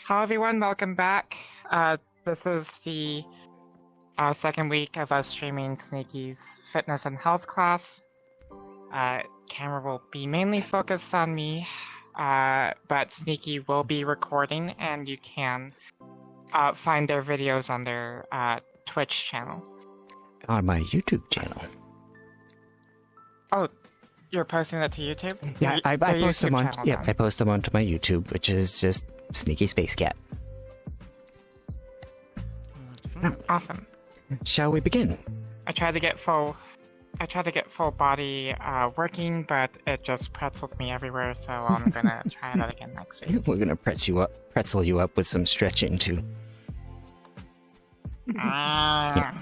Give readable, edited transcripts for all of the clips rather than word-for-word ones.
Hello everyone, welcome back. This is the second week of us streaming Sneaky's fitness and health class. Camera will be mainly focused on me, but Sneaky will be recording, and you can find their videos on their Twitch channel. On my YouTube channel. Oh, you're posting that to YouTube? Yeah, I post them on. Yeah, then. I post them onto my YouTube, which is just Sneaky Space Cat. Awesome. Shall we begin? I tried to get full body working, but it just pretzeled me everywhere, so I'm gonna try that again next week. We're gonna pretzel you up with some stretching too. Yeah,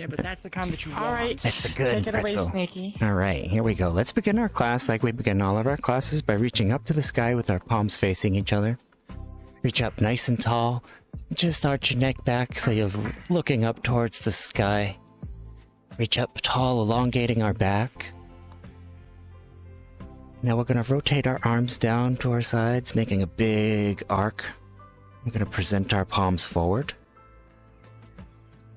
but that's the kind that you want. Alright, That's the good take it pretzel. away, Sneaky. All right, here we go. Let's begin our class like we begin all of our classes by reaching up to the sky with our palms facing each other. Reach up nice and tall. Just arch your neck back so you're looking up towards the sky. Reach up tall, elongating our back. Now we're going to rotate our arms down to our sides, making a big arc. We're going to present our palms forward.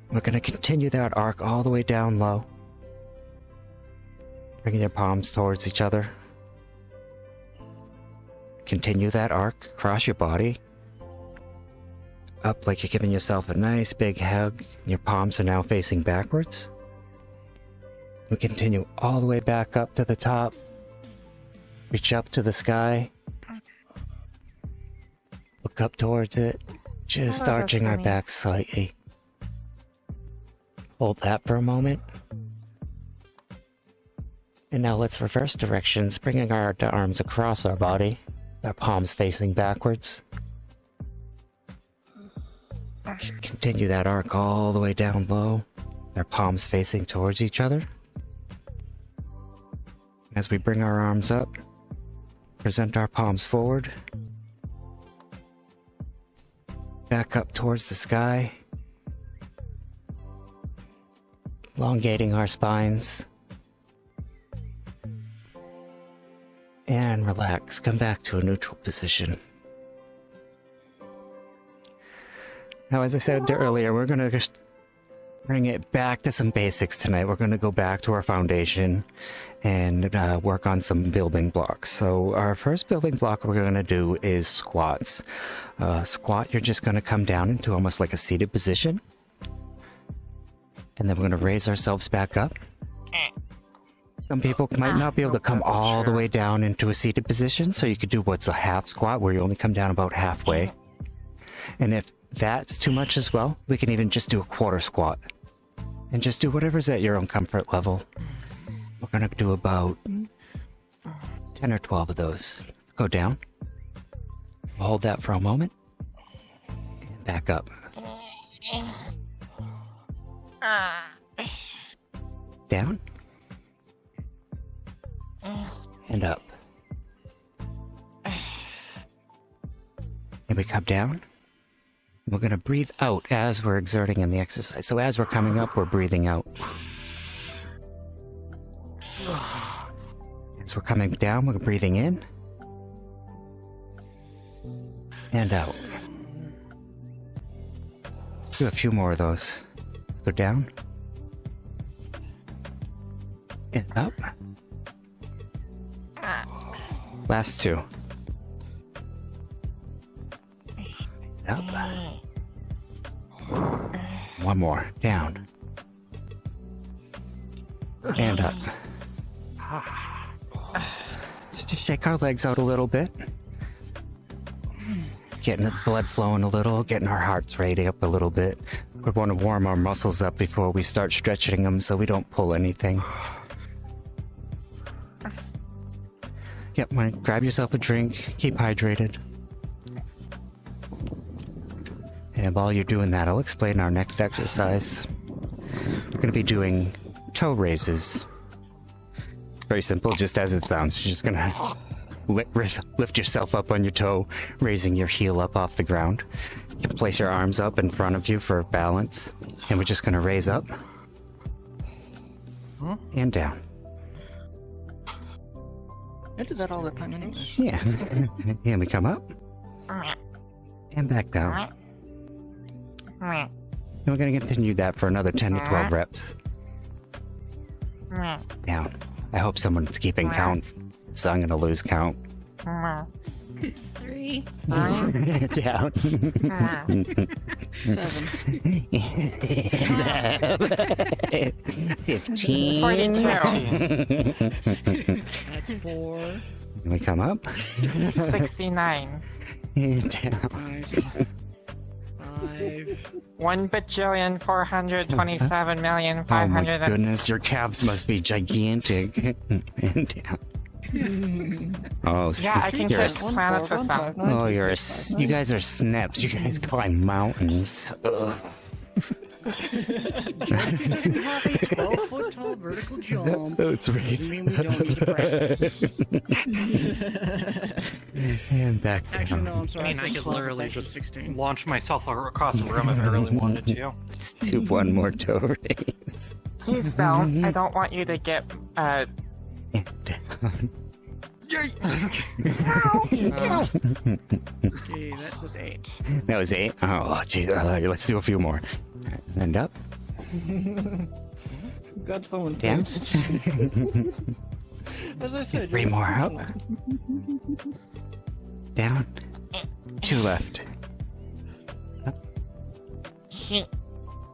We're going to continue that arc all the way down low. Bringing your palms towards each other. Continue that arc across your body. Up like you're giving yourself a nice big hug. Your palms are now facing backwards. We continue all the way back up to the top. Reach up to the sky. Look up towards it. Just arching our back slightly. Hold that for a moment. And now let's reverse directions, bringing our arms across our body. Our palms facing backwards. Continue that arc all the way down low. Our palms facing towards each other. As we bring our arms up, present our palms forward. Back up towards the sky. Elongating our spines. And relax. Come back to a neutral position. Now, as I said earlier, we're going to just bring it back to some basics tonight. We're going to go back to our foundation and work on some building blocks. So our first building block we're going to do is squats. Squat, you're just going to come down into almost like a seated position. And then we're going to raise ourselves back up. Some people might not be able to come all the way down into a seated position, so you could do what's a half squat, where you only come down about halfway. And if that's too much as well, we can even just do a quarter squat. And just do whatever's at your own comfort level. We're going to do about 10 or 12 of those. Let's go down. We'll hold that for a moment. And back up. Down. And up. And we come down. We're going to breathe out as we're exerting in the exercise. So as we're coming up, we're breathing out. As we're coming down, we're breathing in. And out. Let's do a few more of those. Go down. And up. Last two. Up. One more. Down. And up. Just to shake our legs out a little bit. Getting the blood flowing a little, getting our hearts rate up a little bit. We want to warm our muscles up before we start stretching them so we don't pull anything. Yep, grab yourself a drink, keep hydrated. And while you're doing that, I'll explain our next exercise. We're going to be doing toe raises. Very simple, just as it sounds. You're just going to lift yourself up on your toe, raising your heel up off the ground. You can place your arms up in front of you for balance. And we're just going to raise up. And down. I do that all the time anyways. Yeah. And we come up. And back down. Meh. And we're going to continue that for another 10 to 12 reps. Meh. Down. I hope someone's keeping count, so I'm going to lose count. Meh. 3. Down. 7. 15. 42. That's 4. We come up. 69. And down. Nice. 5. 1,427,500,000. Oh my goodness, your calves must be gigantic. And down. Oh, Yeah, I can you're a hit planets with them. Oh, you guys are snips. You guys climb mountains. Ugh. Just because we have a 12-foot tall vertical jump That's right. doesn't mean we don't need to practice. And back Actually, down. no, I'm sorry. I mean, I said could 12, literally it's actually just 16. launch myself across the room if I really wanted to. Let's do one more toe raise. Please don't. I don't want you to get, And down. Okay, that was 8. That was 8. Oh, geez. Let's do a few more. And up. Got someone Down. As I said, 3 more up. Down. 2 left. Up.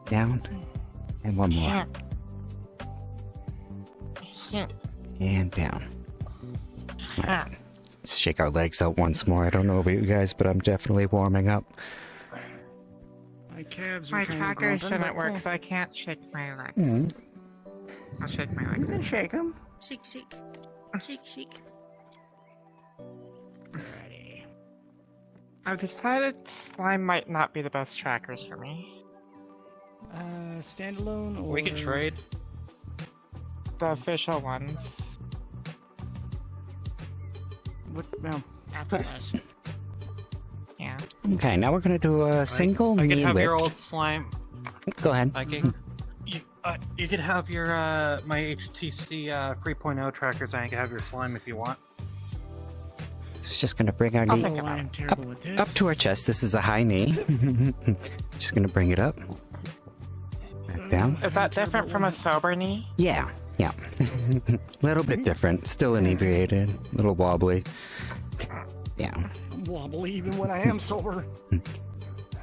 Down. And 1 more. And down. Let's shake our legs out once more. I don't know about you guys, but I'm definitely warming up. My calves are My kind tracker of grumping, shouldn't but work, so I can't shake my legs. Mm. I'll shake my legs. Shake them. Shake, shake. Shake, shake. Alrighty. I've decided slime might not be the best trackers for me. Standalone or... We could trade. The official ones. What? No, after this. Yeah. Okay, now we're gonna do a single I could knee have your lift. old slime. Go ahead. I could. You could have your my HTC 3.0 trackers, and I could have your slime if you want. It's just gonna bring our I'll knee think Oh, about I'm it. terrible with this. up to our chest. This is a high knee. Just gonna bring it up. Back down. Is that different from a sober knee? Yeah, yeah. Little bit different. Still inebriated. Little wobbly. Yeah. I'm wobbly even when I am sober.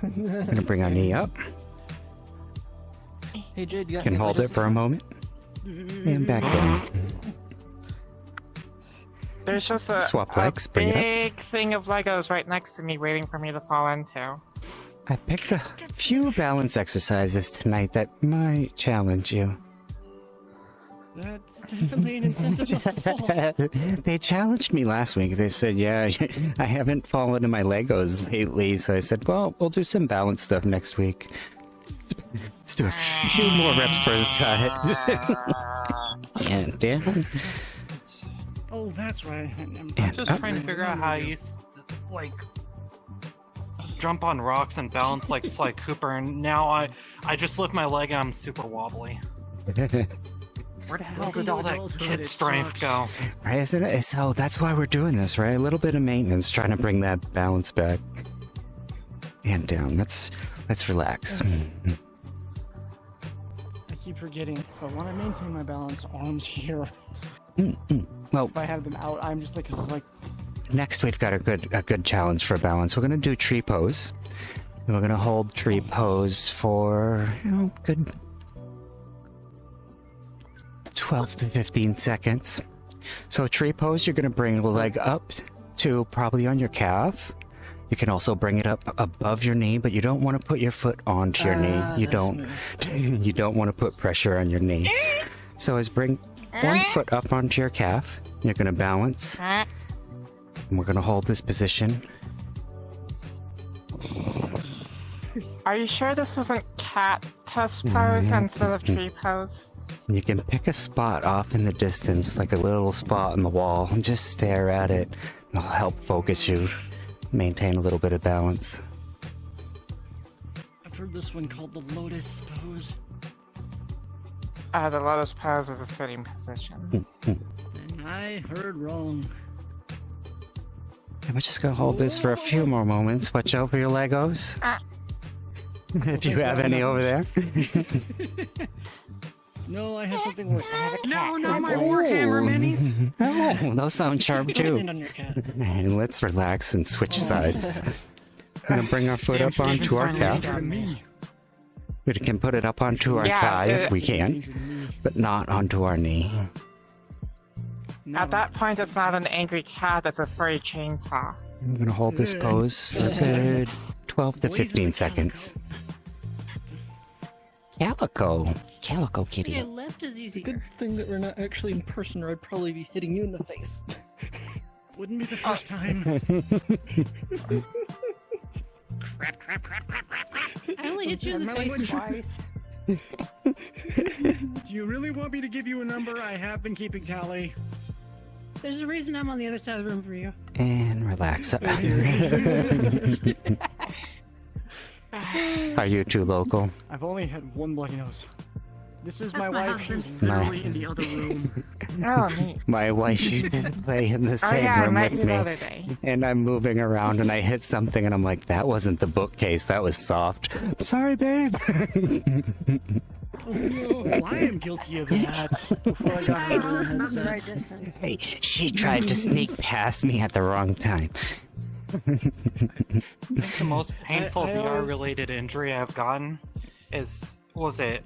Gonna bring our knee up. Hey, Jade, you got Can any hold Legos it for a moment. And back down. There's just a, Swap a legs, bring it up. big thing of Legos right next to me waiting for me to fall into. I picked a few balance exercises tonight that might challenge you. That's definitely an incentive not to fall. They challenged me last week. They said, yeah, I haven't fallen in my Legos lately. So I said, well, we'll do some balance stuff next week. Let's do a few more reps per side. And down. Oh, that's right. I'm And Just up. trying to figure out how you like jump on rocks and balance like Sly Cooper, and now I just lift my leg and I'm super wobbly. Where the hell Welcome did to all that adulthood, kid it strength sucks. go? Right, isn't it? So that's why we're doing this, right? A little bit of maintenance, trying to bring that balance back. And down. Let's relax. I keep forgetting. If I want to maintain my balance, arms here. Well, If I have them out, I'm just like next we've got a good challenge for balance. We're gonna do tree pose. And we're gonna hold tree pose for good 12 to 15 seconds. So tree pose, you're gonna bring the leg up to probably on your calf. You can also bring it up above your knee, but you don't want to put your foot onto your knee. You don't want to put pressure on your knee. So is bring one foot up onto your calf. You're gonna balance. And we're gonna hold this position. Are you sure this isn't cat tusk pose instead of tree pose? You can pick a spot off in the distance, like a little spot on the wall, and just stare at it. It'll help focus you, maintain a little bit of balance. I've heard this one called the lotus pose. The lotus pose is a sitting position. And I heard wrong. we're just gonna hold this for a few more moments. Watch out for your Legos. If you have any over there. No, I have something worse. I have a cat. No, not my Warhammer minis. Oh, those sound sharp too. Land on your cat. And let's relax and switch sides. We're gonna bring our foot up onto our calf. Danger to me. We can put it up onto our thigh if we can, Danger to me. but not onto our knee. At that point, it's not an angry cat, it's a furry chainsaw. I'm gonna hold this pose for a good 12 to 15 seconds. Calico. Calico Okay, kitty. left is easier. Good thing that we're not actually in person, or I'd probably be hitting you in the face. Wouldn't be the first time. Crap, crap, crap, crap, crap, crap. I only hit you in the Pardon my face language. twice. Do you really want me to give you a number? I have been keeping tally. There's a reason I'm on the other side of the room for you. And relax. Are you too local? I've only had one bloody nose. This is That's my my wife, who's husband. literally in the other room. Oh, neat. My wife used to play in the Oh same yeah, I room met with you the me. other day. And I'm moving around and I hit something and I'm like, that wasn't the bookcase, that was soft. Sorry, babe. Oh, I am guilty of that. Before I got Oh, her that's about the right headset. distance. Hey, she tried to sneak past me at the wrong time. I think the most painful I always- VR-related injury I've gotten is, what was it?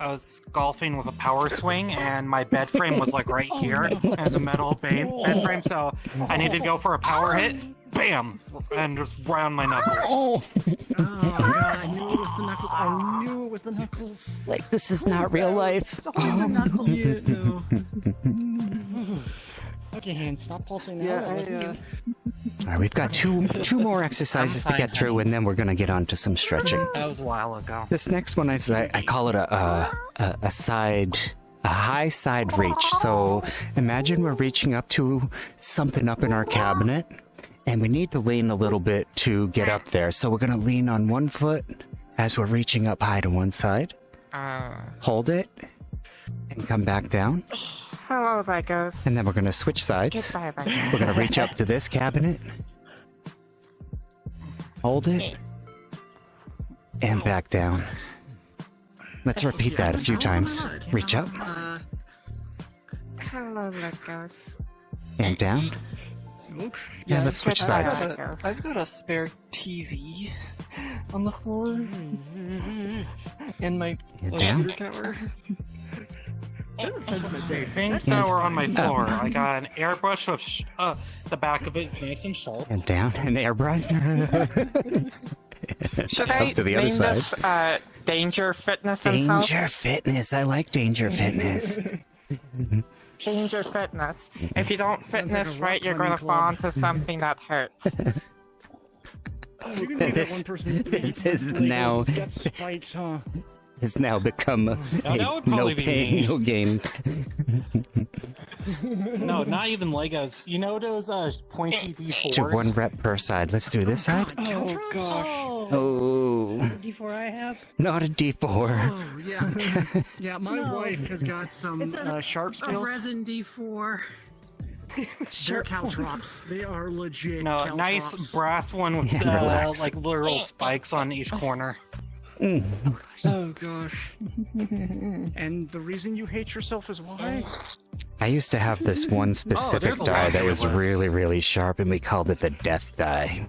I was golfing with a power swing, and my bed frame was like right here as a metal bed frame, so I needed to go for a power hit. Bam! And just right on my knuckles. Oh god, I knew it was the knuckles. I knew it was the knuckles. Like, this is not real life. Yeah, no. Okay, hands, stop pulsing now. That wasn't you. All right, we've got two more exercises to get through, and then we're gonna get on to some stretching. That was a while ago. This next one is I call it a high side reach. So imagine we're reaching up to something up in our cabinet, and we need to lean a little bit to get up there. So we're gonna lean on one foot as we're reaching up high to one side. Hold it, and come back down. Hello, Legos. And then we're gonna switch sides. Goodbye, Legos. We're gonna reach up to this cabinet. Hold it. And back down. Let's repeat that a few times. Reach up Hello, Legos. and down. Okay. Yeah, let's switch Goodbye, sides. Legos. I've got a spare TV on the floor. And my And down. computer tower. Things that were on my floor. I got an airbrush with the back of it nice and sharp. And down. And airbrush. Should I Up to the other name side. this Danger Fitness and Health? Danger Fitness. I like Danger Fitness. Danger Fitness. If you don't Sounds like fitness a right, rock you're gonna climbing fall club. into something that hurts. You're gonna be that one person This is Legos now- that's got spikes, huh? Has now become a that would no probably be pain, me. no gain. No, not even Legos. You know those pointy D4s? Do one rep per side. Let's do this side. Oh gosh. Oh, Oh, D4 I have. not a D4. Oh yeah. Yeah, my No. wife has got some It's a- sharp A scales. resin D4. They're caltrops. They are legit. No, caltrops. nice brass one with Yeah, relax. like little spikes on each corner. Oh gosh. And the reason you hate yourself is why? I used to have this one specific there's a die lot that on was your list. really, really sharp, and we called it the death die.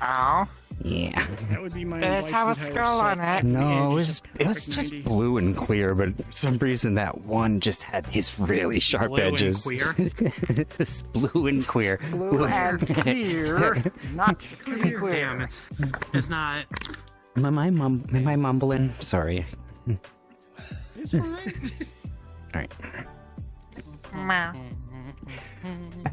Ow. Yeah. That would be my Did it wife's have a entire skull set. on it? No, it Just was perfect just 90. blue and clear, but for some reason that one just had these really sharp Blue and edges. queer. It's blue and queer. Blue and clear. Not clear. Damn, it's not. Am I mumbling? Sorry. It's fine. Alright. Meow.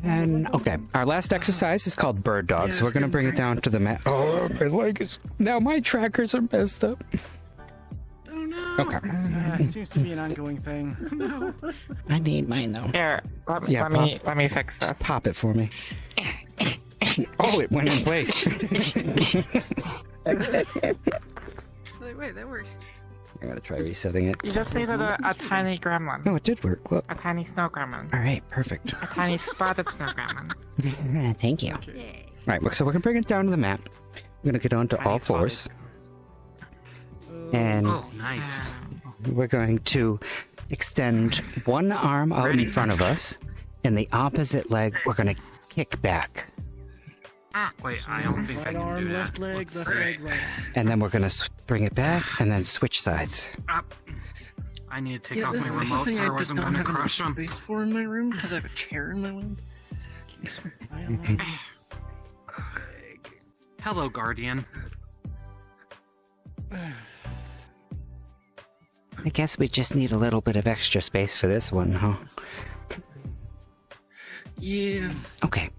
And okay, our last exercise is called bird dog. So we're gonna bring it down to the mat. Oh, my leg is now my trackers are messed up. Oh no. Okay, It seems to be an ongoing thing. I need mine though. Here, Yeah, let me fix this. Just pop it for me. Oh, it went in place. Wait, that works. I gotta try resetting it. You just needed a tiny gremlin. No, it did work. Look. A tiny snow gremlin. All right, perfect. A tiny spotted snow gremlin. Thank you. Okay. All right, so we're gonna bring it down to the map. We're gonna get onto all fours, and Oh, nice. we're going to extend one arm out in front of us, and the opposite leg we're gonna kick back, Wait, I don't think I Right can arm, do left that. leg, left leg, right. and then we're gonna bring it back, and then switch sides. I need to take Yeah, off this my is the remote, thing I otherwise just I'm don't gonna have enough crush them. space for in my room because I have a chair in my room. Right arm, Hello, Guardian. I guess we just need a little bit of extra space for this one, huh? Yeah, Okay.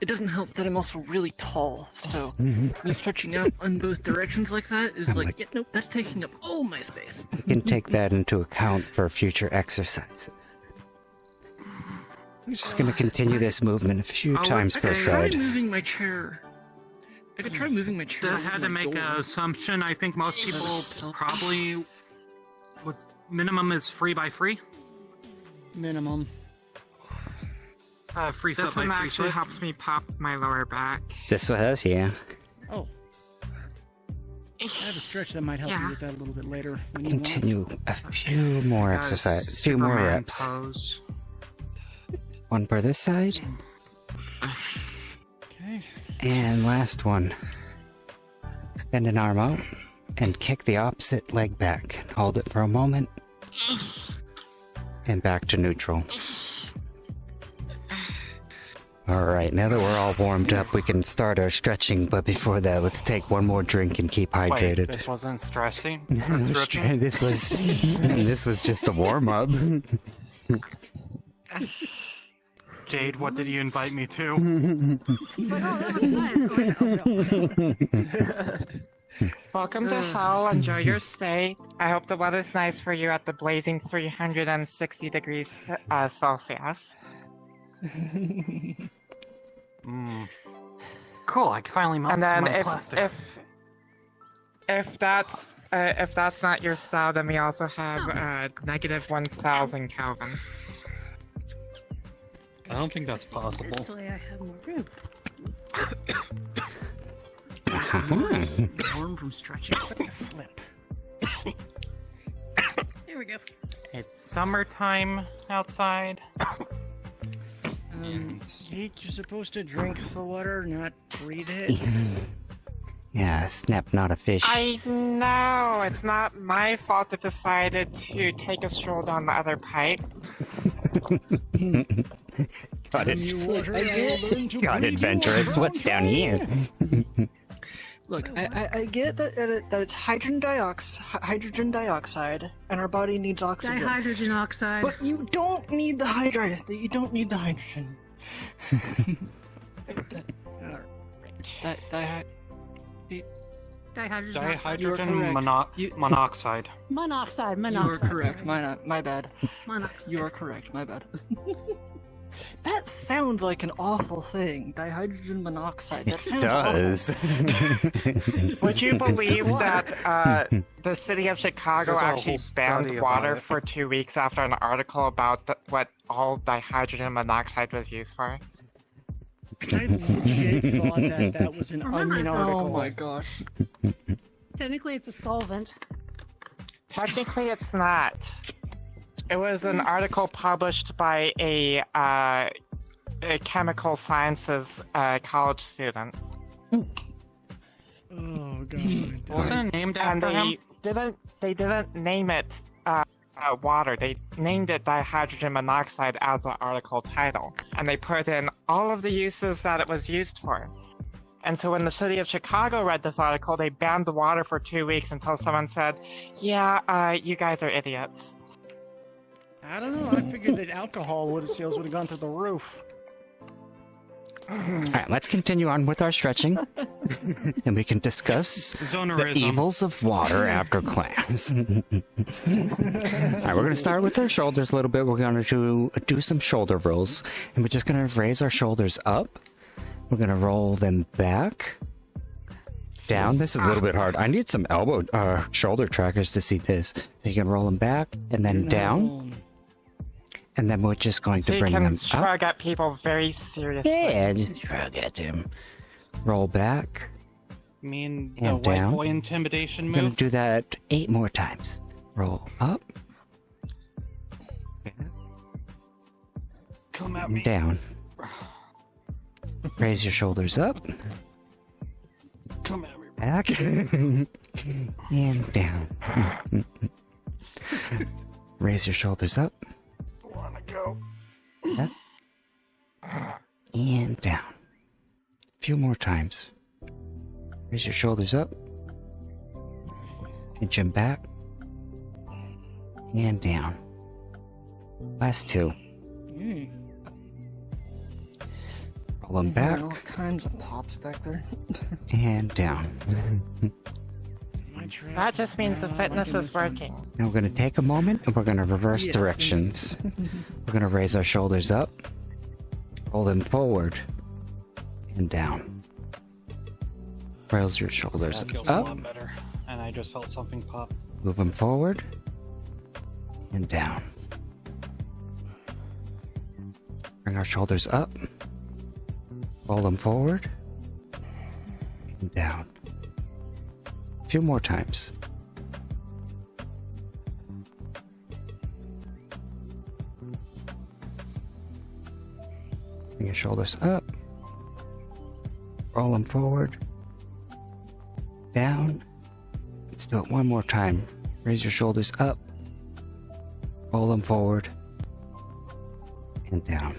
it doesn't help that I'm also really tall, so me stretching out in both directions like that is like, yeah, nope, that's taking up all my space. We can take that into account for future exercises. We're just gonna continue this movement a few times I per could try side. moving my chair. I could try moving my chair. I had to make an assumption. I think most people probably would. Minimum is free by free. minimum. Free This foot by one free actually foot. helps me pop my lower back. This one has, yeah. Oh, I have a stretch that might help Yeah. you with that a little bit later. When you want. Continue a few more exercises, a few more Superman reps. Pose. One per this side, Okay. and last one. Extend an arm out and kick the opposite leg back. Hold it for a moment, and back to neutral. Alright, now that we're all warmed up, we can start our stretching, but before that, let's take one more drink and keep Wait, hydrated. this wasn't stressing. Stretching? this was just a warm up. Jade, what did you invite me to? He's like, oh, that was nice. Welcome to hell. Enjoy your stay. I hope the weather's nice for you at the blazing 360 degrees Celsius. Cool. I can finally melt And some then of my plastic. if that's not your style, then we also have negative 1,000 Kelvin. I don't think that's possible. This way I have more room. Arm from stretching. Flip. There we go. It's summertime outside. Pete, you're supposed to drink the water, not breathe it. Yeah, snap, not a fish. I know, it's not my fault I decided to take a stroll down the other pipe. Got it. You water, you'll learn to Got breathe adventurous. your What's down here? Look, I get that it's hydrogen dioxide, and our body needs oxygen. Dihydrogen oxide. But you don't need the hydrogen. You don't need the hydrogen. Dihydrogen oxide. Dihydrogen correct. monoxide. Monoxide. You are Monoxide. correct. My bad. Monoxide. You are correct. My bad. That sounds like an awful thing. Dihydrogen monoxide. That It sounds does. Would you believe that the city of Chicago There's a actually whole study banned about water it. for 2 weeks after an article about what all dihydrogen monoxide was used for? I legit thought that was an Remember, onion it's article. Oh my gosh. Technically, it's a solvent. Technically, it's not. It was an article published by a chemical sciences college student. Oh god. Wasn't it named And after him? they didn't name it water. They named it dihydrogen monoxide as the article title, and they put in all of the uses that it was used for. And so when the city of Chicago read this article, they banned the water for 2 weeks until someone said, "Yeah, you guys are idiots." I don't know. I figured that alcohol sales would have gone through the roof. Alright, let's continue on with our stretching. And we can discuss the Zonerism. evils of water after class. Alright, we're going to start with our shoulders a little bit. We're going to do some shoulder rolls. And we're just going to raise our shoulders up. We're going to roll them back, down. This is a little bit hard. I need some shoulder trackers to see this. So you can roll them back and then down. And then we're just going to So you bring can them up. shrug at people very seriously. Yeah, just shrug at them. Roll back. You mean the And white down. boy intimidation I'm going to move? do that 8 more times. Roll up Come at and me. down. Raise your shoulders up. Come at me. Back. And down. Raise your shoulders up. Wanna go? Up. And down. A few more times. Raise your shoulders up. Pinch them back. And down. Last 2. Roll them back. All kinds of pops back there. And down. That just means the fitness is working. Now we're going to take a moment and we're going to reverse directions. We're going to raise our shoulders up. Roll them forward. And down. Raise your shoulders That feels a up. lot better. And I just felt something pop. Move them forward. And down. Bring our shoulders up. Roll them forward. And down. 2 more times. Bring your shoulders up. Roll them forward. Down. Let's do it one more time. Raise your shoulders up. Roll them forward. And down.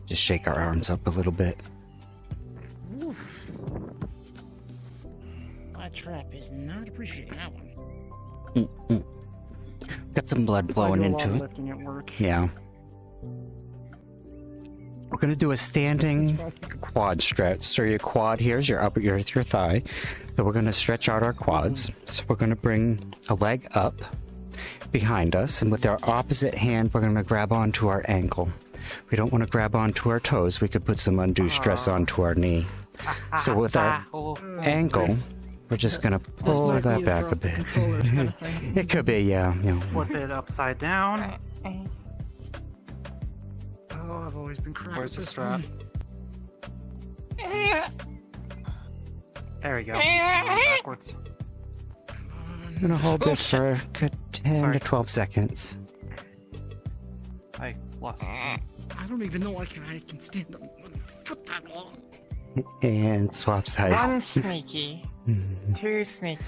Just shake our arms up a little bit. Oof. My trap is not appreciating that one. Got some blood flowing into it. Lifting at work. Yeah. We're gonna do a standing quad stretch. So your quad here is your upper, your thigh. So we're gonna stretch out our quads. So we're gonna bring a leg up behind us, and with our opposite hand, we're gonna grab onto our ankle. We don't want to grab onto our toes. We could put some undue stress onto our knee. So with our ankle, we're just gonna pull that back a bit. Controllers kind of thing. It could be, yeah, you know. Flip it upside down. Oh, I've always been crap Where's at the this strap? one. There we go. Backwards. I'm gonna hold this for a good 10 to 12 seconds. I lost. I don't even know I can stand up one foot that long. And swap side. 1 sneaky. 2 sneaky.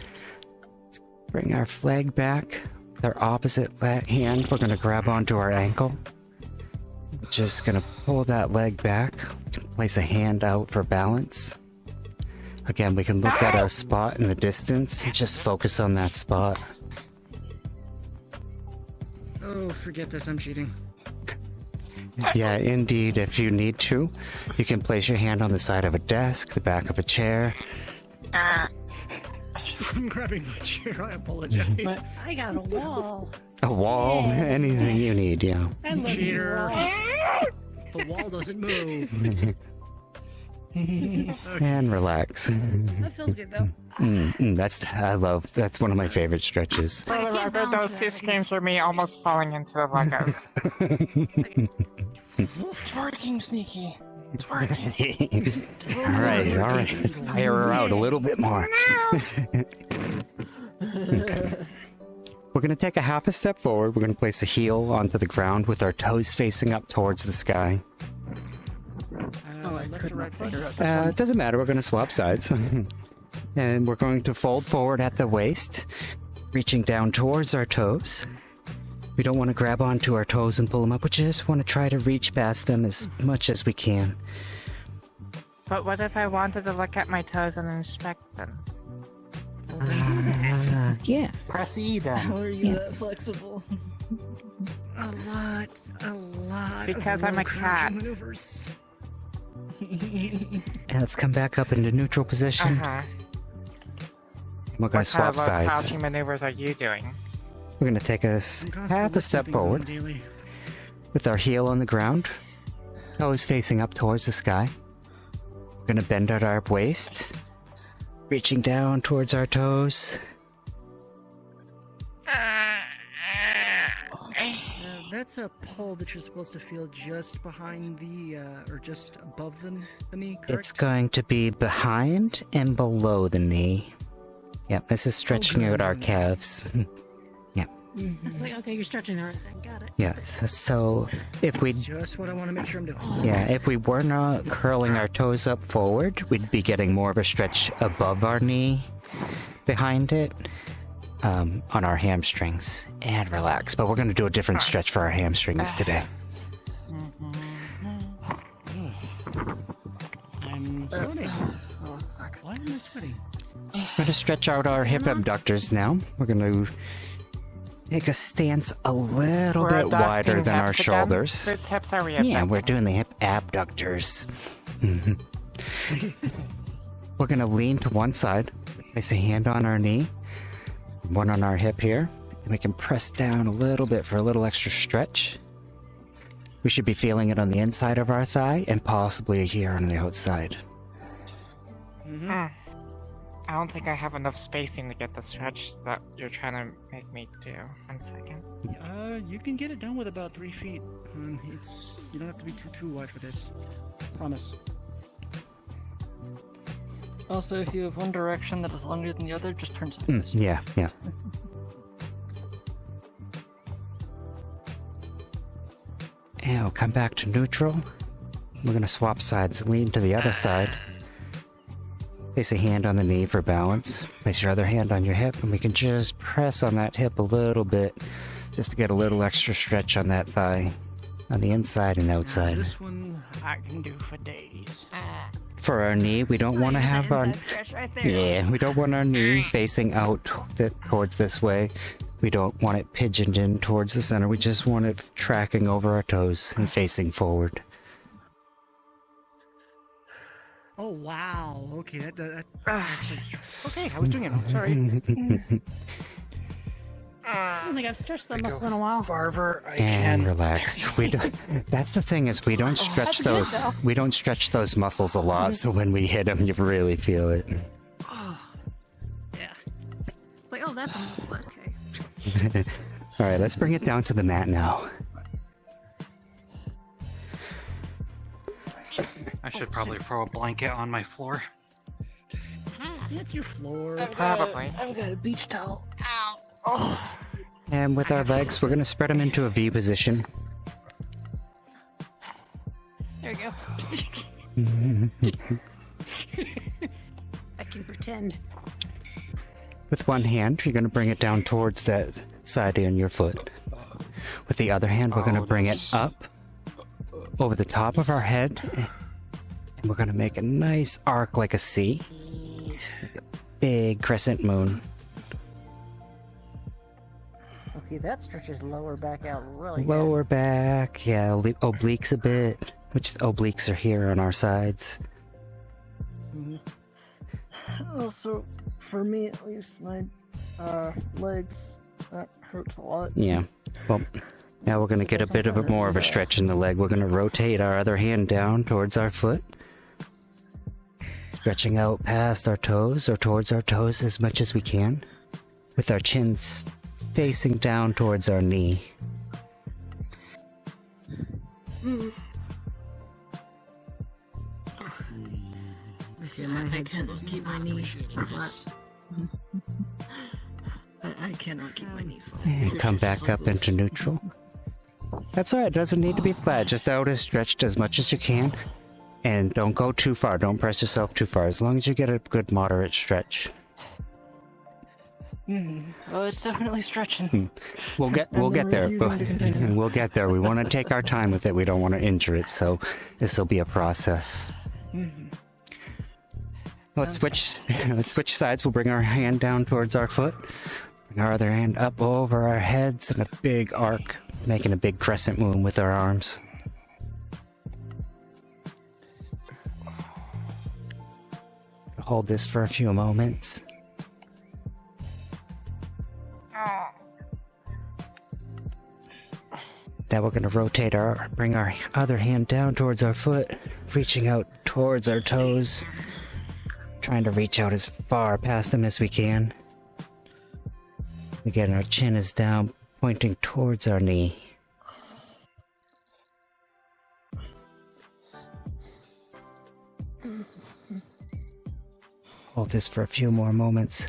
Bring our flag back. With our opposite hand, we're gonna grab onto our ankle. Just gonna pull that leg back. Place a hand out for balance. Again, we can look at our spot in the distance and just focus on that spot. Oh, forget this, I'm cheating. Yeah, indeed, if you need to, you can place your hand on the side of a desk, the back of a chair. I'm grabbing my chair, I apologize. I got a wall. A wall, anything you need, yeah. I love Cheater. you. The wall doesn't move. And relax. That feels good though. That's one of my favorite stretches. For the can't record, balance those with 2 everything. screams were me almost falling into the Legos. Twerking sneaky. Alright, let's tire her out a little bit more. Okay. We're going to take a half a step forward. We're going to place a heel onto the ground with our toes facing up towards the sky. Left or right foot? It doesn't matter. We're going to swap sides. And we're going to fold forward at the waist, reaching down towards our toes. We don't want to grab onto our toes and pull them up. We just want to try to reach past them as much as we can. But what if I wanted to look at my toes and inspect them? Yeah. Press E then. How are you that flexible? A lot Because of I'm a low crouching cat. maneuvers. And let's come back up into neutral position. Uh-huh. We're going What to kind swap of low sides. crouching maneuvers are you doing? We're going to take a I'm constantly half a lifting step things on the forward daily. with our heel on the ground, toes facing up towards the sky. We're going to bend at our waist, Reaching down towards our toes. That's a pull that you're supposed to feel just behind the, or just above the knee, correct? It's going to be behind and below the knee. Yep, this is stretching out our calves. It's like, okay, you're stretching everything. Got it. Yes, so if we... That's just what I want to make sure I'm doing. Yeah, if we were not curling our toes up forward, we'd be getting more of a stretch above our knee, behind it, on our hamstrings, and relax. But we're going to do a different stretch for our hamstrings today. I'm sweating. Why am I sweating? We're going to stretch out our hip abductors now. We're going to take a stance a little We're bit wider adducting than our hips again? shoulders. Whose hips are we Yeah, abducting? we're doing the hip abductors. We're going to lean to one side, place a hand on our knee, one on our hip here, and we can press down a little bit for a little extra stretch. We should be feeling it on the inside of our thigh and possibly here on the outside. I don't think I have enough spacing to get the stretch that you're trying to make me do. 1 second. You can get it done with about 3 feet. You don't have to be too wide for this. Promise. Also, if you have one direction that is longer than the other, just turn sideways. Yeah. And we'll come back to neutral. We're going to swap sides, lean to the other side. Place a hand on the knee for balance. Place your other hand on your hip, and we can just press on that hip a little bit, just to get a little extra stretch on that thigh, on the inside and outside. This one I can do for days. For our knee, we don't want to have our... Yeah, we don't want our knee facing out towards this way. We don't want it pigeoned in towards the center. We just want it tracking over our toes and facing forward. Oh, wow. Okay, okay, I was doing it wrong. Sorry. I don't think I've stretched that muscle in a while. Farther I And can. relax. We don't, that's the thing is we don't stretch that's good, those. though. We don't stretch those muscles a lot. So when we hit them, you really feel it. Yeah. It's like, oh, that's a muscle. Okay. All right, let's bring it down to the mat now. I should probably throw a blanket on my floor. It's your floor. Probably. I've got a beach towel. And with our legs, we're gonna spread them into a V position. There you go. I can pretend. With one hand, you're gonna bring it down towards that side in your foot. With the other hand, we're gonna bring it up over the top of our head, and we're gonna make a nice arc like a C, like a big crescent moon. Okay, that stretches lower back out really good. Lower back, yeah, obliques a bit, which obliques are here on our sides. Also, for me at least, my legs, that hurts a lot. Yeah. Well, now we're going to get a bit of more of a stretch in the leg. We're going to rotate our other hand down towards our foot. Stretching out past our toes or towards our toes as much as we can. With our chins facing down towards our knee. Okay, my head's supposed to keep my knee flat. I cannot keep my knee flat. And come back up into neutral. That's alright, it doesn't need to be flat. Just out as stretched as much as you can. And don't go too far. Don't press yourself too far. As long as you get a good moderate stretch. Well, it's definitely stretching. We'll get there. We'll get there. We want to take our time with it. We don't want to injure it, so this will be a process. Let's switch sides. We'll bring our hand down towards our foot. Bring our other hand up over our heads in a big arc, making a big crescent moon with our arms. Hold this for a few moments. Now we're going to rotate bring our other hand down towards our foot, reaching out towards our toes. Trying to reach out as far past them as we can. Again, our chin is down, pointing towards our knee. Hold this for a few more moments.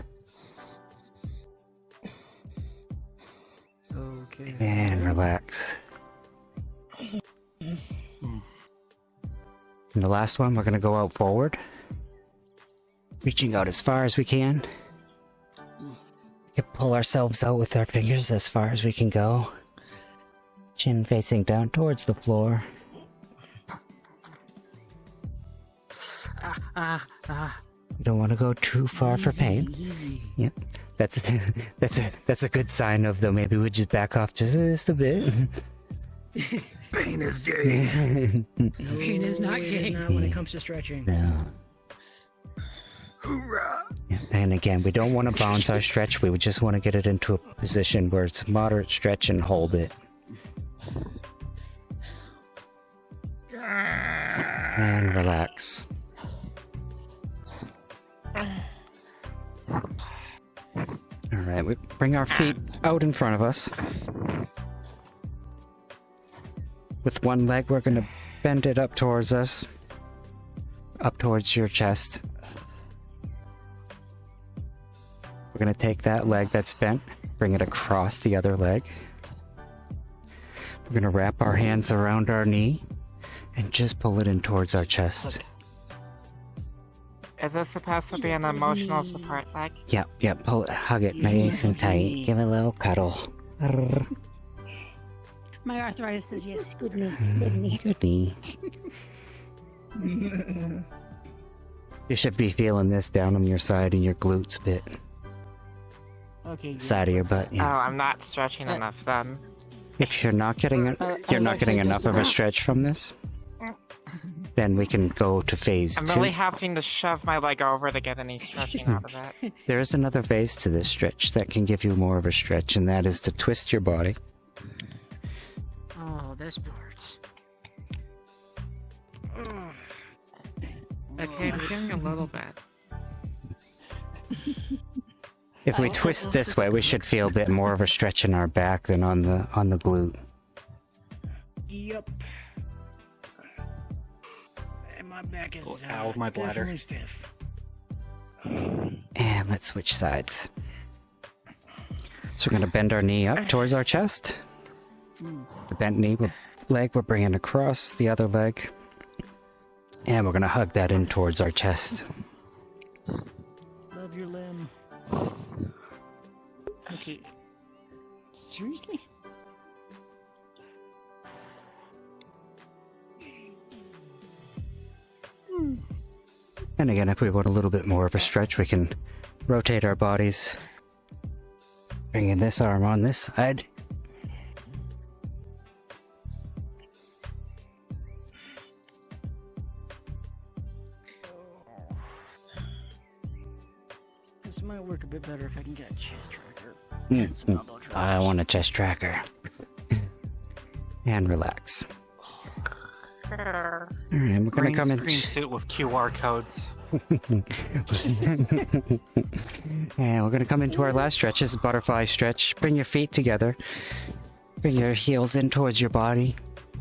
Okay. And relax. And the last one, we're going to go out forward. Reaching out as far as we can. We can pull ourselves out with our fingers as far as we can go. Chin facing down towards the floor. You don't want to go too far for pain. Easy. Yep. That's a good sign of, though, maybe we just back off just a bit. Pain is gay. Pain is not It gay. is not when it comes to stretching. No. Hoorah! Yeah, and again, we don't want to bounce our stretch. We would just want to get it into a position where it's a moderate stretch and hold it. And relax. Alright, we bring our feet out in front of us. With one leg, we're going to bend it up towards us. Up towards your chest. We're going to take that leg that's bent, bring it across the other leg. We're going to wrap our hands around our knee and just pull it in towards our chest. Is this supposed to be an emotional support leg? Yep, pull it, hug it nice and tight. Give it a little cuddle. My arthritis says yes. Good knee. Good knee. Good knee. You should be feeling this down on your side and your glutes a bit. Okay. Side of your butt, Oh, yeah. I'm not stretching enough then. If you're not getting enough of a stretch from this, then we can go to phase I'm 2. really having to shove my leg over to get any stretching out of it. There is another phase to this stretch that can give you more of a stretch, and that is to twist your body. Oh, this part. Okay, I'm feeling a little bit. If we twist this way, we should feel a bit more of a stretch in our back than on the glute. Yep. And my back is Ow, my bladder. definitely stiff. And let's switch sides. So we're going to bend our knee up towards our chest. The bent leg we're bringing across the other leg. And we're going to hug that in towards our chest. Love your limb. Okay. Seriously? And again, if we want a little bit more of a stretch, we can rotate our bodies. Bringing this arm on this side. This might work a bit better if I can get a chest tracker. I want a chest tracker. And relax. Alright, we're gonna Green come screen in. suit with QR codes. And we're gonna come into our last stretch. This is a butterfly stretch. Bring your feet together. Bring your heels in towards your body.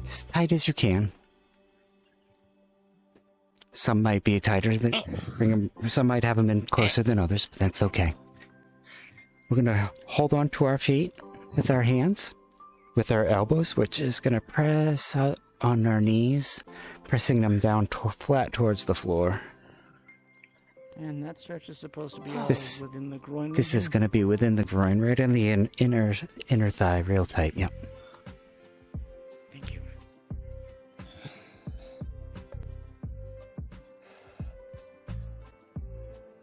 As tight as you can. Some might be tighter than some might have them in closer than others, but that's okay. We're gonna hold on to our feet with our hands, with our elbows, which is gonna press out on our knees, pressing them down flat towards the floor. And that stretch is supposed to be all This- within the groin. This is region? gonna be within the groin, right in the inner thigh, real tight. Yep. Thank you.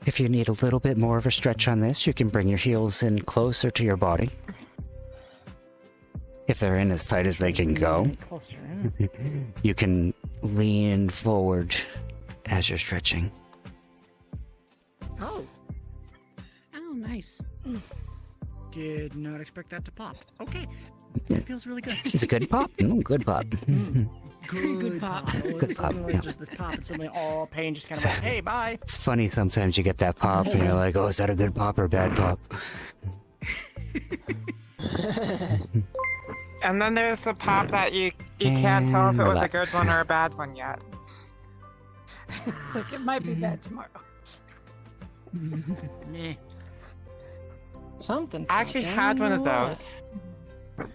If you need a little bit more of a stretch on this, you can bring your heels in closer to your body. If they're in as tight as they can go, Closer, huh? you can lean forward as you're stretching. Oh, Oh, nice. did not expect that to pop. Okay. It feels really good. It's a good pop. Good pop. Good pop. pop. Good It's pop, suddenly yeah. just this pop, and suddenly all pain just kind of like, hey, bye. It's funny sometimes you get that pop and you're like, oh, is that a good pop or a bad pop? And then there's the pop that you can't tell if it And was a relax. good one or a bad one yet. Like, it might be bad tomorrow. Yeah. Something. I actually popped had one down of the wall. those.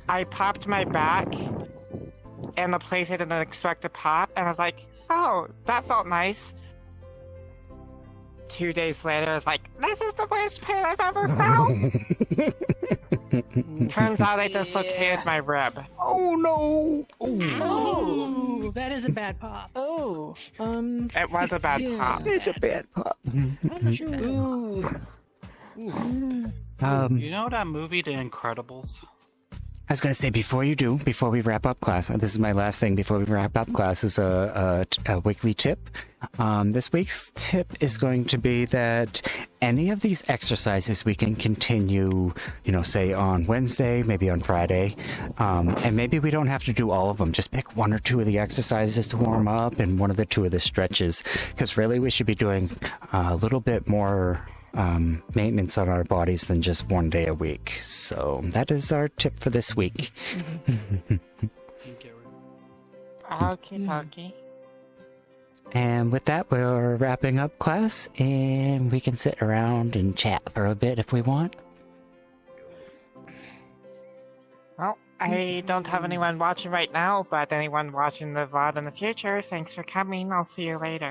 I popped my back in a place I didn't expect to pop, and I was like, oh, that felt nice. 2 days later, I was like, this is the worst pain I've ever felt! Turns out I dislocated my rib. Oh no! Oh, that is a bad pop. Oh, It was a bad pop. It's a bad pop. ooh. You know that movie, The Incredibles? I was going to say, before we wrap up class, this is my last thing before we wrap up class, is a weekly tip. This week's tip is going to be that any of these exercises we can continue, say on Wednesday, maybe on Friday, and maybe we don't have to do all of them. Just pick one or two of the exercises to warm up and one of the two of the stretches, because really we should be doing a little bit more maintenance on our bodies than just 1 day a week. So that is our tip for this week. Okie dokie. And with that, we're wrapping up class, and we can sit around and chat for a bit if we want. Well, I don't have anyone watching right now, but anyone watching the VOD in the future, thanks for coming. I'll see you later.